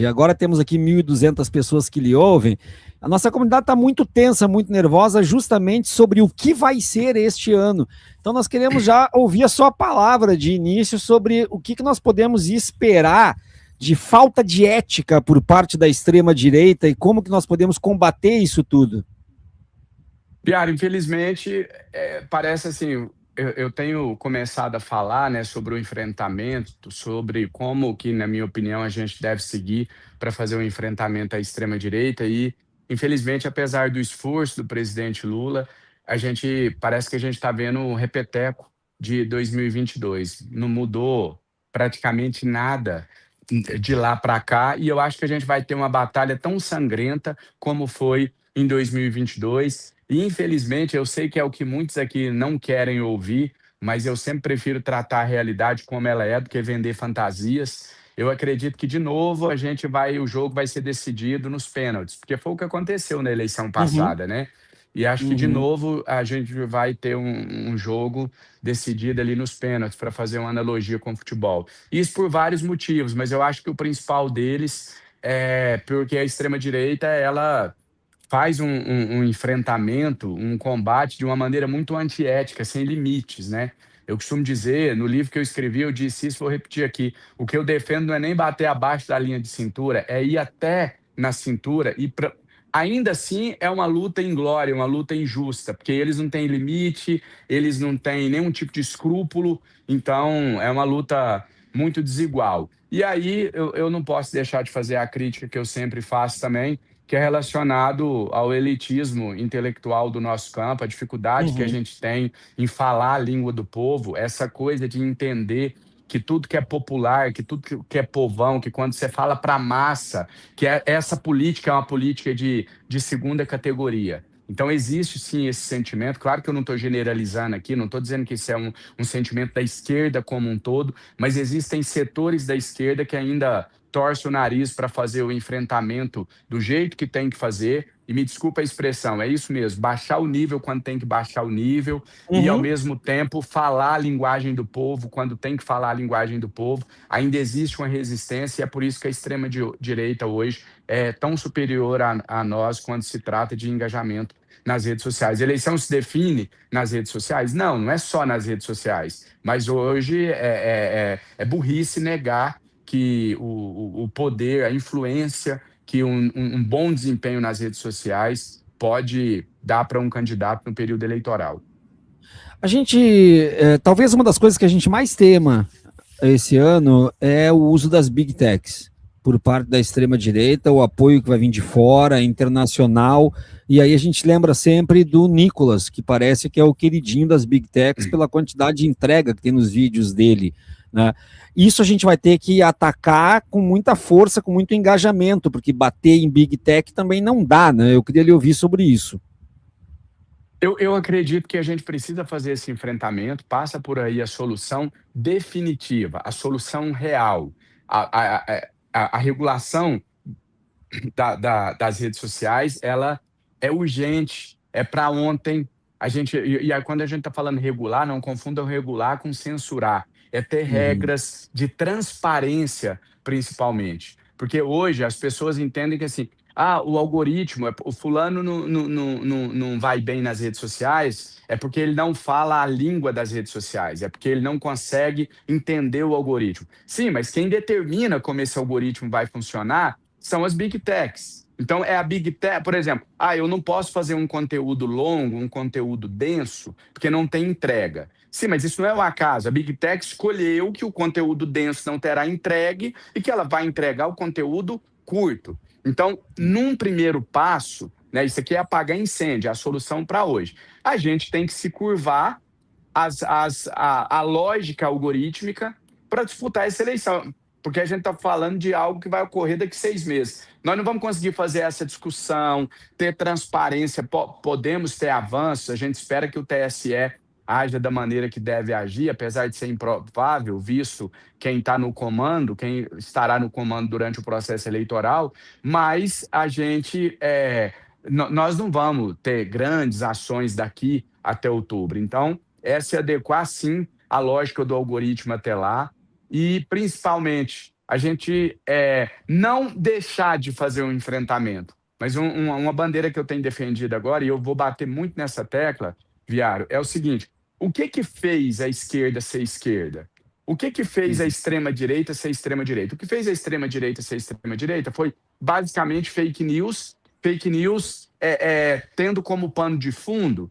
Agora temos aqui 1.200 pessoas que lhe ouvem. A nossa comunidade está muito tensa, muito nervosa, justamente sobre o que vai ser este ano. Então, nós queremos já ouvir a sua palavra de início sobre o que nós podemos esperar de falta de ética por parte da extrema-direita e como que nós podemos combater isso tudo. Piara, infelizmente, parece assim, eu tenho começado a falar, né, sobre o enfrentamento, sobre como que, na minha opinião, a gente deve seguir para fazer o enfrentamento à extrema-direita e, infelizmente, apesar do esforço do presidente Lula, parece que a gente está vendo um repeteco de 2022. Não mudou praticamente nada de lá para cá e eu acho que a gente vai ter uma batalha tão sangrenta como foi em 2022. E, infelizmente, eu sei que é o que muitos aqui não querem ouvir, mas eu sempre prefiro tratar a realidade como ela é do que vender fantasias. Eu acredito que, de novo, o jogo vai ser decidido nos pênaltis, porque foi o que aconteceu na eleição Uhum, passada, né? E acho que, de uhum. novo, a gente vai ter um jogo decidido ali nos pênaltis, para fazer uma analogia com o futebol. Isso por vários motivos, mas eu acho que o principal deles é porque a extrema-direita, ela faz um enfrentamento, um combate de uma maneira muito antiética, sem limites, né? Eu costumo dizer, no livro que eu escrevi, eu disse isso, vou repetir aqui, o que eu defendo não é nem bater abaixo da linha de cintura, é ir até na cintura e ainda assim é uma luta inglória, uma luta injusta, porque eles não têm limite, eles não têm nenhum tipo de escrúpulo, então é uma luta muito desigual. E aí eu não posso deixar de fazer a crítica que eu sempre faço também, que é relacionado ao elitismo intelectual do nosso campo, a dificuldade que a Uhum. gente tem em falar a língua do povo, essa coisa de entender que tudo que é popular, que tudo que é povão, que quando você fala para a massa, essa política é uma política de segunda categoria. Então, existe sim esse sentimento. Claro que eu não estou generalizando aqui, não estou dizendo que isso é um sentimento da esquerda como um todo, mas existem setores da esquerda que ainda torcem o nariz para fazer o enfrentamento do jeito que tem que fazer. E me desculpa a expressão, é isso mesmo, baixar o nível quando tem que baixar o nível e, ao Uhum. mesmo tempo, falar a linguagem do povo quando tem que falar a linguagem do povo. Ainda existe uma resistência e é por isso que a extrema-direita hoje é tão superior a nós quando se trata de engajamento nas redes sociais. A eleição se define nas redes sociais? Não, não é só nas redes sociais. Mas hoje é burrice negar que o poder, a influência que um bom desempenho nas redes sociais pode dar para um candidato no período eleitoral. A gente, talvez uma das coisas que a gente mais tema esse ano é o uso das Big Techs por parte da extrema-direita, o apoio que vai vir de fora, internacional, e aí a gente lembra sempre do Nicolas, que parece que é o queridinho das Big Techs pela quantidade de entrega que tem nos vídeos dele, né? Isso a gente vai ter que atacar com muita força, com muito engajamento, porque bater em Big Tech também não dá, né? Eu queria lhe ouvir sobre isso. Eu acredito que a gente precisa fazer esse enfrentamento, passa por aí a solução definitiva, a solução real, a regulação das redes sociais, ela é urgente, é para ontem. Aí quando a gente está falando regular, não confunda o regular com censurar. É ter Uhum. regras de transparência, principalmente. Porque hoje as pessoas entendem que assim, o algoritmo, o fulano não vai bem nas redes sociais, é porque ele não fala a língua das redes sociais, é porque ele não consegue entender o algoritmo. Sim, mas quem determina como esse algoritmo vai funcionar são as Big Techs. Então, é a Big Tech, por exemplo, eu não posso fazer um conteúdo longo, um conteúdo denso, porque não tem entrega. Sim, mas isso não é um acaso. A Big Tech escolheu que o conteúdo denso não terá entregue e que ela vai entregar o conteúdo curto. Então, num primeiro passo, né, isso aqui é apagar incêndio, é a solução para hoje. A gente tem que se curvar a lógica algorítmica para disputar essa eleição, porque a gente está falando de algo que vai ocorrer daqui a 6 meses. Nós não vamos conseguir fazer essa discussão, ter transparência, podemos ter avanços, a gente espera que o TSE haja da maneira que deve agir, apesar de ser improvável, visto quem está no comando, quem estará no comando durante o processo eleitoral, mas nós não vamos ter grandes ações daqui até outubro. Então, se adequar, sim, à lógica do algoritmo até lá e, principalmente, a gente não deixar de fazer um enfrentamento. Mas uma bandeira que eu tenho defendido agora, e eu vou bater muito nessa tecla, Viário, é o seguinte: o que fez a esquerda ser esquerda? O que fez a extrema-direita ser extrema-direita? O que fez a extrema-direita ser extrema-direita foi basicamente fake news tendo como pano de fundo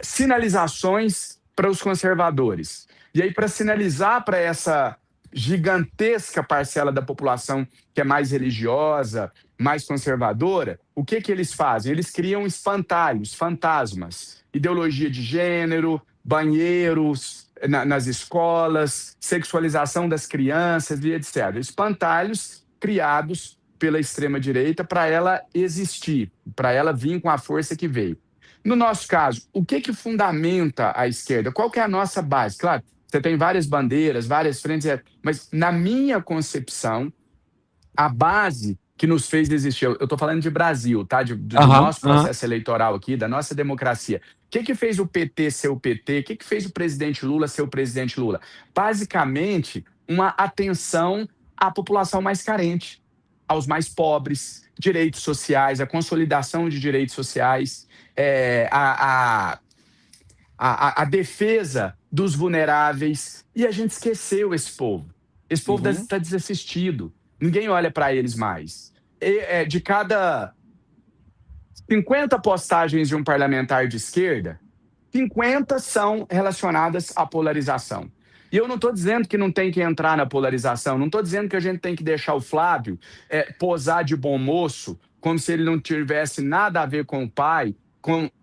sinalizações para os conservadores. E aí, para sinalizar para essa gigantesca parcela da população que é mais religiosa, mais conservadora, o que eles fazem? Eles criam espantalhos, fantasmas, ideologia de gênero, banheiros nas escolas, sexualização das crianças e etc. Espantalhos criados pela extrema-direita para ela existir, para ela vir com a força que veio. No nosso caso, o que fundamenta a esquerda? Qual que é a nossa base? Claro, você tem várias bandeiras, várias frentes, mas na minha concepção, a base que nos fez existir, eu estou falando de Brasil, tá? Do nosso processo eleitoral aqui, da nossa democracia. O que fez o PT ser o PT? O que fez o presidente Lula ser o presidente Lula? Basicamente, uma atenção à população mais carente, aos mais pobres, direitos sociais, a consolidação de direitos sociais, a defesa dos vulneráveis. E a gente esqueceu esse povo. Esse povo está desassistido. Ninguém olha para eles mais. De cada 50 postagens de um parlamentar de esquerda, 50 são relacionadas à polarização. E eu não estou dizendo que não tem que entrar na polarização, não estou dizendo que a gente tem que deixar o Flávio posar de bom moço, como se ele não tivesse nada a ver com o pai,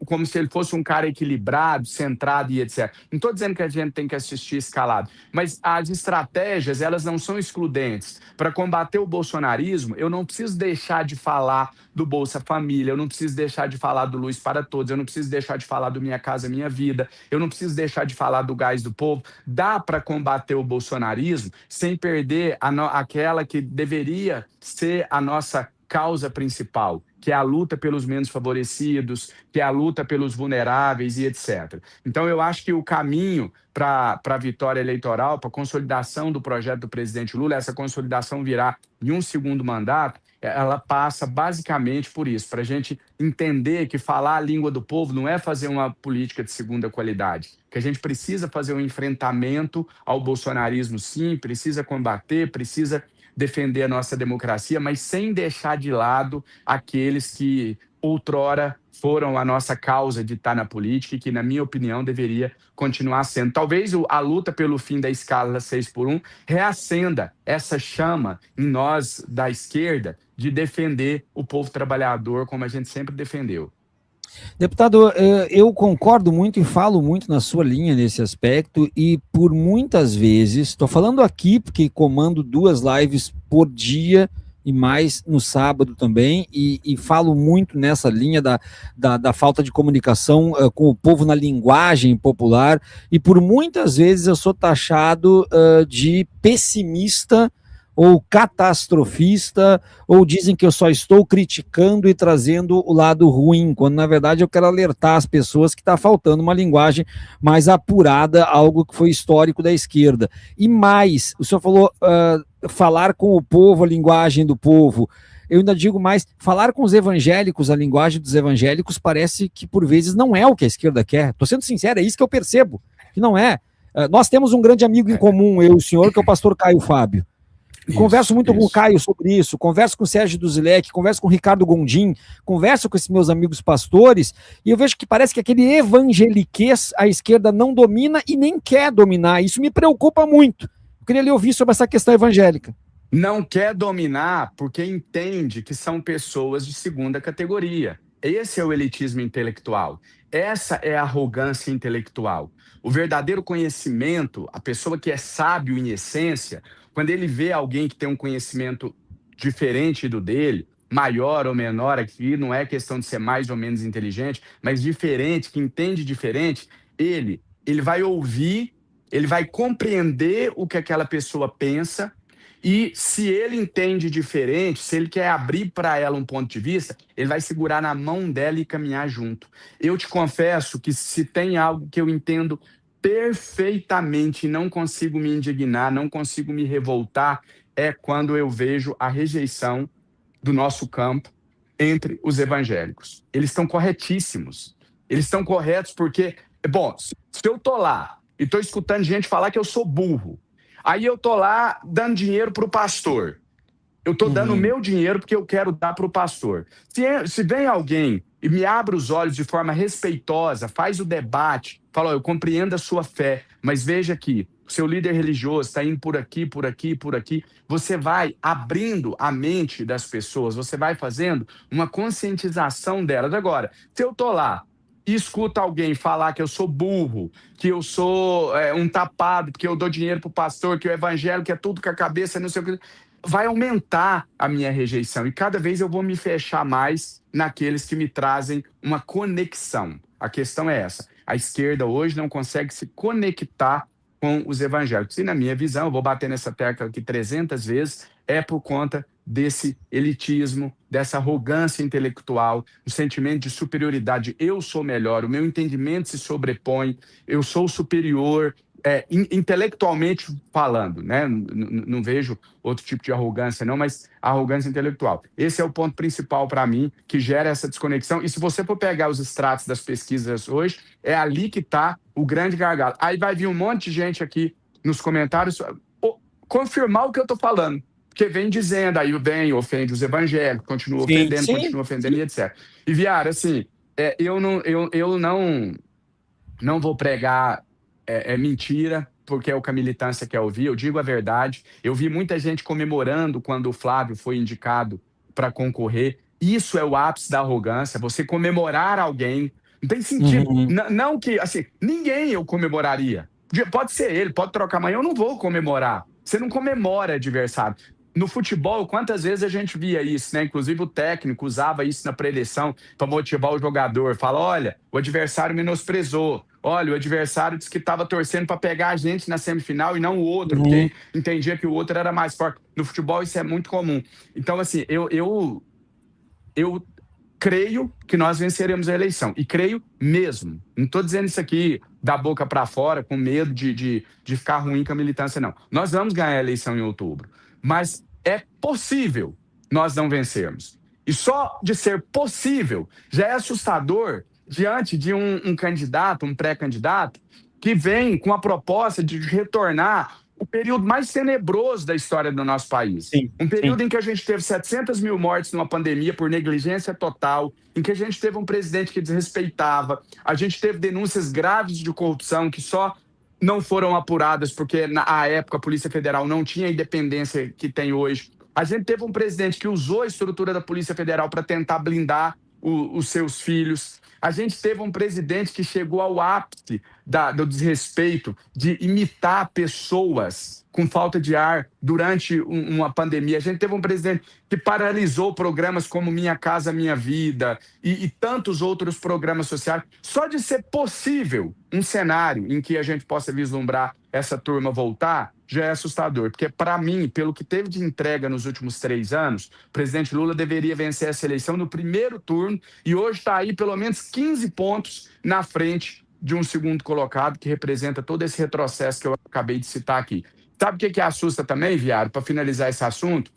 como se ele fosse um cara equilibrado, centrado e etc. Não estou dizendo que a gente tem que assistir escalado, mas as estratégias, elas não são excludentes. Para combater o bolsonarismo, eu não preciso deixar de falar do Bolsa Família, eu não preciso deixar de falar do Luz para Todos, eu não preciso deixar de falar do Minha Casa Minha Vida, eu não preciso deixar de falar do Gás do Povo. Dá para combater o bolsonarismo sem perder aquela que deveria ser a nossa causa principal, que é a luta pelos menos favorecidos, que é a luta pelos vulneráveis e etc. Então, eu acho que o caminho para a vitória eleitoral, para a consolidação do projeto do presidente Lula, essa consolidação virá em um segundo mandato, ela passa basicamente por isso, para a gente entender que falar a língua do povo não é fazer uma política de segunda qualidade, que a gente precisa fazer um enfrentamento ao bolsonarismo, sim, precisa combater, precisa defender a nossa democracia, mas sem deixar de lado aqueles que outrora foram a nossa causa de estar na política e que, na minha opinião, deveria continuar sendo. Talvez a luta pelo fim da escala 6x1 reacenda essa chama em nós da esquerda de defender o povo trabalhador como a gente sempre defendeu. Deputado, eu concordo muito e falo muito na sua linha nesse aspecto e por muitas vezes, estou falando aqui porque comando 2 lives por dia e mais no sábado também e falo muito nessa linha da falta de comunicação com o povo na linguagem popular e por muitas vezes eu sou taxado de pessimista ou catastrofista, ou dizem que eu só estou criticando e trazendo o lado ruim, quando na verdade eu quero alertar as pessoas que está faltando uma linguagem mais apurada, algo que foi histórico da esquerda. E mais, o senhor falou falar com o povo, a linguagem do povo. Eu ainda digo mais, falar com os evangélicos, a linguagem dos evangélicos parece que por vezes não é o que a esquerda quer. Estou sendo sincero, é isso que eu percebo, que não é. Nós temos um grande amigo em comum, eu e o senhor, que é o pastor Caio Fábio. Converso muito com o Caio sobre isso, converso com o Sérgio Duzilek, converso com o Ricardo Gondim, converso com esses meus amigos pastores, e eu vejo que parece que aquele evangeliquez a esquerda não domina e nem quer dominar. Isso me preocupa muito. Eu queria lhe ouvir sobre essa questão evangélica. Não quer dominar porque entende que são pessoas de segunda categoria. Esse é o elitismo intelectual. Essa é a arrogância intelectual. O verdadeiro conhecimento, a pessoa que é sábio em essência, quando ele vê alguém que tem um conhecimento diferente do dele, maior ou menor, aqui não é questão de ser mais ou menos inteligente, mas diferente, que entende diferente, ele vai ouvir, ele vai compreender o que aquela pessoa pensa, e se ele entende diferente, se ele quer abrir para ela um ponto de vista, ele vai segurar na mão dela e caminhar junto. Eu te confesso que se tem algo que eu entendo perfeitamente, não consigo me indignar, não consigo me revoltar, é quando eu vejo a rejeição do nosso campo entre os evangélicos. Eles estão corretíssimos. Eles estão corretos porque, bom, se eu tô lá e tô escutando gente falar que eu sou burro, aí eu tô lá dando dinheiro para o pastor. Eu estou dando o Uhum. meu dinheiro porque eu quero dar para o pastor. Se vem alguém e me abre os olhos de forma respeitosa, faz o debate, fala, ó, eu compreendo a sua fé, mas veja aqui, o seu líder religioso está indo por aqui, por aqui, por aqui. Você vai abrindo a mente das pessoas, você vai fazendo uma conscientização delas. Agora, se eu estou lá e escuto alguém falar que eu sou burro, que eu sou um tapado, que eu dou dinheiro para o pastor, que o evangelho que é tudo com a cabeça, não sei o que, vai aumentar a minha rejeição e cada vez eu vou me fechar mais naqueles que me trazem uma conexão. A questão é essa. A esquerda hoje não consegue se conectar com os evangélicos. E na minha visão, eu vou bater nessa tecla aqui 300 vezes, é por conta desse elitismo, dessa arrogância intelectual, o sentimento de superioridade. Eu sou melhor, o meu entendimento se sobrepõe, eu sou superior, intelectualmente falando, né? Não vejo outro tipo de arrogância, não, mas arrogância intelectual. Esse é o ponto principal para mim, que gera essa desconexão. E se você for pegar os extratos das pesquisas hoje, é ali que está o grande gargalo. Aí vai vir um monte de gente aqui nos comentários confirmar o que eu estou falando. Porque vem dizendo, aí vem, ofende os evangélicos, continua Sim, ofendendo, sim, continua ofendendo sim. e etc. E, Viara, assim, eu não vou pregar mentira, porque é o que a militância quer ouvir, eu digo a verdade. Eu vi muita gente comemorando quando o Flávio foi indicado para concorrer. Isso é o ápice da arrogância, você comemorar alguém. Não tem sentido. Uhum. Não que, assim, ninguém eu comemoraria. Pode ser ele, pode trocar amanhã, eu não vou comemorar. Você não comemora adversário. No futebol, quantas vezes a gente via isso, né? Inclusive o técnico usava isso na preleção para motivar o jogador. Fala, olha, o adversário menosprezou. Olha, o adversário disse que estava torcendo para pegar a gente na semifinal e não o outro, Uhum. porque entendia que o outro era mais forte. No futebol isso é muito comum. Então, assim, eu creio que nós venceremos a eleição. E creio mesmo. Não estou dizendo isso aqui da boca para fora, com medo de ficar ruim com a militância, não. Nós vamos ganhar a eleição em outubro. Mas é possível nós não vencermos. E só de ser possível já é assustador diante de um candidato, um pré-candidato, que vem com a proposta de retornar o período mais tenebroso da história do nosso país. Sim, Um sim. período em que a gente teve 700 mil mortes numa pandemia por negligência total, em que a gente teve um presidente que desrespeitava, a gente teve denúncias graves de corrupção que só não foram apuradas porque, na época, a Polícia Federal não tinha a independência que tem hoje. A gente teve um presidente que usou a estrutura da Polícia Federal para tentar blindar os seus filhos. A gente teve um presidente que chegou ao ápice do desrespeito de imitar pessoas com falta de ar durante uma pandemia. A gente teve um presidente que paralisou programas como Minha Casa Minha Vida e tantos outros programas sociais. Só de ser possível um cenário em que a gente possa vislumbrar essa turma voltar, já é assustador. Porque, para mim, pelo que teve de entrega nos últimos 3 anos, o presidente Lula deveria vencer essa eleição no primeiro turno e hoje está aí pelo menos 15 pontos na frente de um segundo colocado, que representa todo esse retrocesso que eu acabei de citar aqui. Sabe o que assusta também, Viário, para finalizar esse assunto?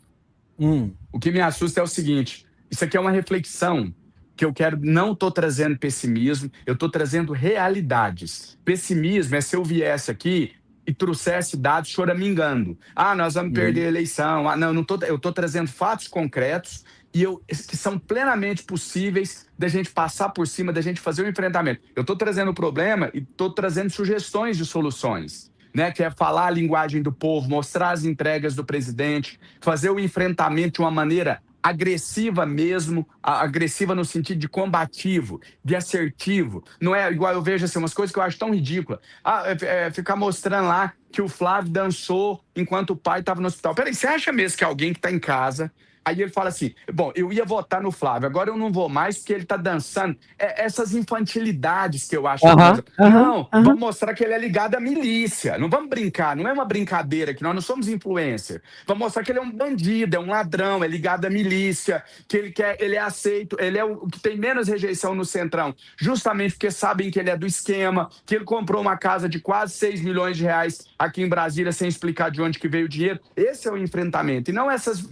Hum. O que me assusta é o seguinte, isso aqui é uma reflexão que eu quero, não estou trazendo pessimismo, eu estou trazendo realidades. Pessimismo é se eu viesse aqui e trouxesse dados choramingando. Ah, nós vamos perder a eleição. Ah, não, eu estou trazendo fatos concretos que são plenamente possíveis da gente passar por cima, da gente fazer o enfrentamento. Eu estou trazendo o problema e estou trazendo sugestões de soluções. Né, que é falar a linguagem do povo, mostrar as entregas do presidente, fazer o enfrentamento de uma maneira agressiva mesmo, agressiva no sentido de combativo, de assertivo. Não é igual, eu vejo assim, umas coisas que eu acho tão ridículas. Ficar mostrando lá que o Flávio dançou enquanto o pai estava no hospital. Peraí, você acha mesmo que alguém que está em casa, Aí ele fala assim, bom, eu ia votar no Flávio, agora eu não vou mais porque ele tá dançando. Essas infantilidades que eu acho que nós... Não, vamos mostrar que ele é ligado à milícia. Não vamos brincar, não é uma brincadeira, que nós não somos influencer. Vamos mostrar que ele é um bandido, é um ladrão, é ligado à milícia, que ele é aceito, ele é o que tem menos rejeição no Centrão, justamente porque sabem que ele é do esquema, que ele comprou uma casa de quase 6 milhões de reais aqui em Brasília sem explicar de onde que veio o dinheiro. Esse é o enfrentamento, e não essas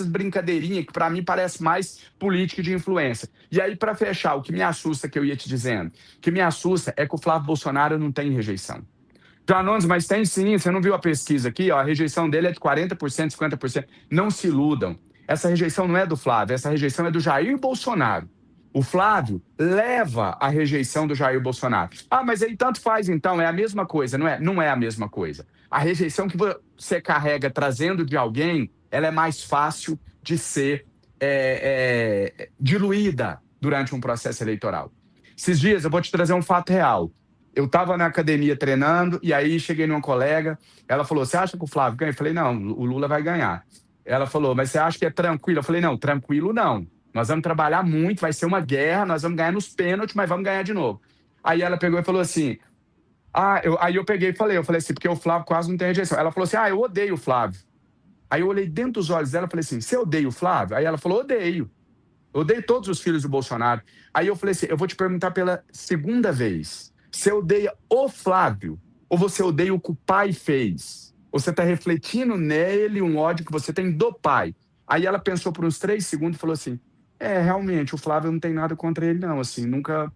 brincadeirinhas que para mim parece mais política de influência. E aí, para fechar, o que me assusta, que eu ia te dizendo, o que me assusta é que o Flávio Bolsonaro não tem rejeição. Janones, mas tem sim, você não viu a pesquisa aqui? Ó, a rejeição dele é de 40%, 50%. Não se iludam. Essa rejeição não é do Flávio, essa rejeição é do Jair Bolsonaro. O Flávio leva a rejeição do Jair Bolsonaro. Ah, mas aí tanto faz então, é a mesma coisa, não é? Não é a mesma coisa. A rejeição que você carrega trazendo de alguém, ela é mais fácil de ser diluída durante um processo eleitoral. Esses dias eu vou te trazer um fato real. Eu estava na academia treinando e aí cheguei numa colega, ela falou, você acha que o Flávio ganha? Eu falei, não, o Lula vai ganhar. Ela falou, mas você acha que é tranquilo? Eu falei, não, tranquilo não. Nós vamos trabalhar muito, vai ser uma guerra, nós vamos ganhar nos pênaltis, mas vamos ganhar de novo. Aí ela pegou e falou assim, aí eu peguei e falei assim, porque o Flávio quase não tem rejeição. Ela falou assim, eu odeio o Flávio. Aí eu olhei dentro dos olhos dela e falei assim, você odeia o Flávio? Aí ela falou, odeio. Eu odeio todos os filhos do Bolsonaro. Aí eu falei assim, eu vou te perguntar pela segunda vez, você odeia o Flávio ou você odeia o que o pai fez? Você está refletindo nele um ódio que você tem do pai. Aí ela pensou por uns 3 segundos e falou assim, realmente, o Flávio não tem nada contra ele não, assim, nunca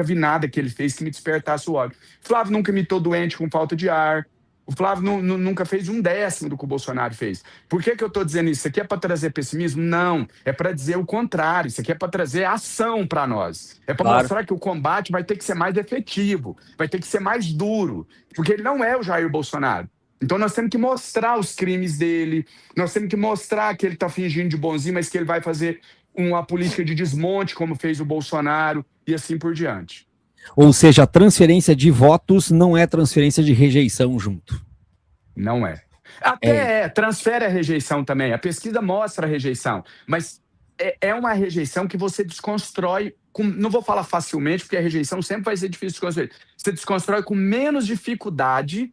vi nada que ele fez que me despertasse o ódio. Flávio nunca imitou doente com falta de ar. O Flávio nunca fez 1/10 do que o Bolsonaro fez. Por que eu estou dizendo isso? Isso aqui é para trazer pessimismo? Não. É para dizer o contrário. Isso aqui é para trazer ação para nós. É para mostrar que o combate vai ter que ser mais efetivo, vai ter que ser mais duro. Porque ele não é o Jair Bolsonaro. Então nós temos que mostrar os crimes dele, nós temos que mostrar que ele está fingindo de bonzinho, mas que ele vai fazer uma política de desmonte, como fez o Bolsonaro, e assim por diante. Ou seja, a transferência de votos não é transferência de rejeição junto. Não é. Até transfere a rejeição também. A pesquisa mostra a rejeição, mas é uma rejeição que você desconstrói, não vou falar facilmente, porque a rejeição sempre vai ser difícil de desconstruir. Você desconstrói com menos dificuldade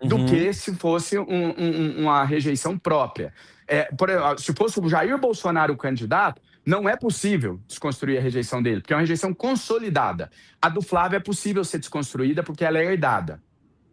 do que se fosse uma rejeição própria. Por exemplo, se fosse o Jair Bolsonaro o candidato, não é possível desconstruir a rejeição dele, porque é uma rejeição consolidada. A do Flávio é possível ser desconstruída porque ela é herdada.